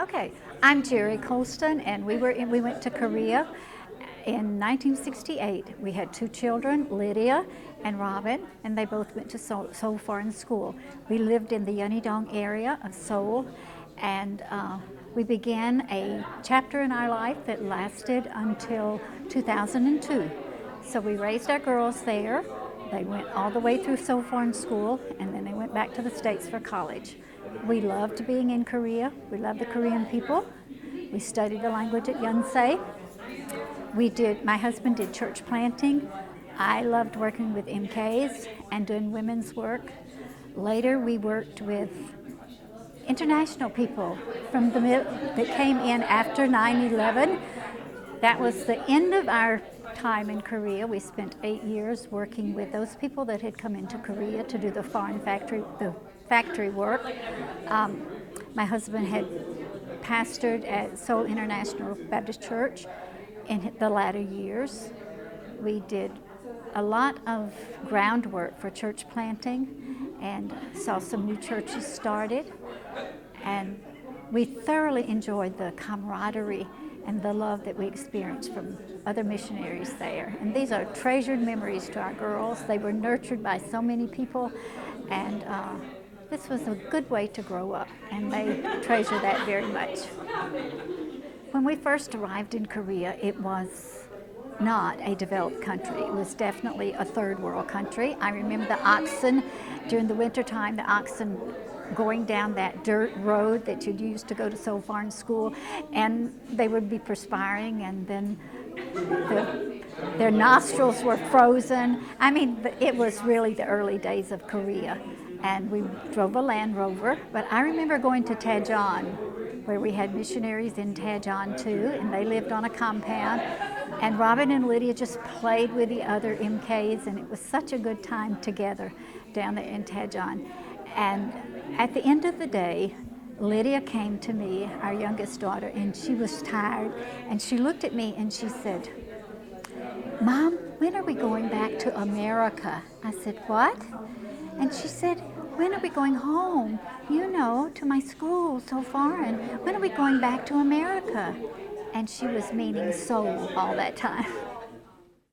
Okay, I'm Gerry Colston, and we went to Korea in 1968. We had two children, Lydia and Robin, and they both went to Seoul Foreign School. We lived in the Yeonhee-dong area of Seoul, and we began a chapter in our life that lasted until 2002. So we raised our girls there. They went all the way through Seoul Foreign School, and then they went back to the States for college. We loved being in Korea. We loved the Korean people. We studied the language at Yonsei. My husband did church planting. I loved working with MKs and doing women's work. Later, we worked with international people that came in after 9/11. That was the end of our time in Korea. We spent 8 years working with those people that had come into Korea to do the factory work. My husband had pastored at Seoul International Baptist Church in the latter years. We did a lot of groundwork for church planting and saw some new churches started. And we thoroughly enjoyed the camaraderie and the love that we experienced from other missionaries there. And these are treasured memories to our girls. They were nurtured by so many people, and this was a good way to grow up, and they treasure that very much. When we first arrived in Korea, it was not a developed country. It was definitely a third world country. I remember the oxen, during the wintertime, the oxen going down that dirt road that you'd use to go to Seoul Foreign School, and they would be perspiring, and then their nostrils were frozen. I mean, it was really the early days of Korea, and we drove a Land Rover. But I remember going to Daejeon, where we had missionaries in Daejeon too, and they lived on a compound. And Robin and Lydia just played with the other MKs, and it was such a good time together down there in Daejeon. And at the end of the day, Lydia came to me, our youngest daughter, and she was tired. And she looked at me and she said, "Mom, when are we going back to America?" I said, "What?" And she said, "When are we going home? You know, to my school so far, and when are we going back to America?" And she was meaning Seoul all that time.